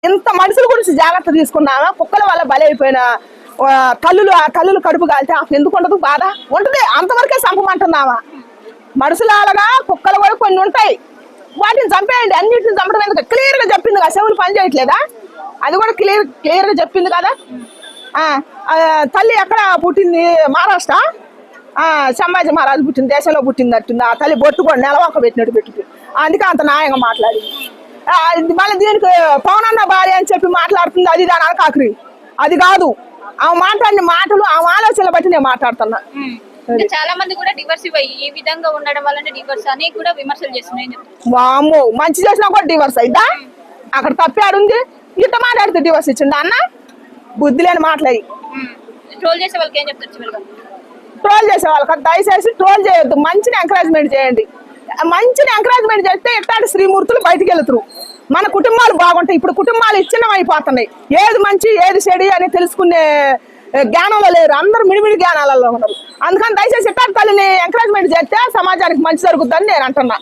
ఇంత మనుషుల గురించి జాగ్రత్త తీసుకున్నామా? కుక్కల వల్ల బలైపోయిన తల్లులు కడుపు కాలితే అసలు ఎందుకు ఉండదు? బాధ ఉంటుంది. అంతవరకే చంపమంటున్నావా? మనుషులాగా కుక్కలు కూడా కొన్ని ఉంటాయి, వాటిని చంపేయండి. అన్నింటిని చంపడం ఎందుకు? క్లియర్ గా చెప్పింది కదా, చెవులు పని చేయట్లేదా? అది కూడా క్లియర్ గా చెప్పింది కదా. తల్లి ఎక్కడ పుట్టింది? మహారాష్ట్ర. సంభాజీ మహారాజు పుట్టింది, దేశంలో పుట్టింది అట్టుంది. ఆ తల్లి బొట్టు కూడా నెలవంక పెట్టినట్టు పెట్టి, అందుకే అంత న్యాయంగా మాట్లాడింది. మళ్ళీ దీనికి పవన్ అన్న భార్య అని చెప్పి మాట్లాడుతుంది, అది దాని అనకాకరి. అది కాదు, ఆమె మాట్లాడిన మాటలు ఆమె ఆలోచనలు బట్టి నేను మాట్లాడుతున్నా. చాలా మంది కూడా డివర్స్ ఈ విధంగా ఉండడం వల్ల డివర్స్ అని కూడా విమర్శలు చేస్తున్నాయి. వామ్మో, మంచి చేసినా కూడా డివర్స్ అయిద్దా? అక్కడ తప్పాడుంది. ఇంత మాట్లాడితే డివర్స్ ఇచ్చిండు అన్న? బుద్ధి లేని మాట్లాడి. ట్రోల్ చేసే వాళ్ళకి ఏం చెప్తారు? ట్రోల్ చేసే వాళ్ళకి దయచేసి ట్రోల్ చేయొద్దు, మంచిని ఎంకరేజ్మెంట్ చేయండి. మంచిని ఎంకరేజ్మెంట్ చేస్తే ఇట్లాంటి శ్రీమూర్తులు బయటికి వెళ్తారు. మన కుటుంబాలు బాగుంటాయి. ఇప్పుడు కుటుంబాలు ఇచ్చినవి అయిపోతున్నాయి. ఏది మంచి ఏది చెడు అని తెలుసుకునే జ్ఞానంలో లేరు, అందరూ మిడిమిడి జ్ఞానాలలో ఉన్నారు. అందుకని దయచేసి ఇట్లాంటి తల్లిని ఎంకరేజ్మెంట్ చేస్తే సమాజానికి మంచి జరుగుతుందని నేను అంటున్నా.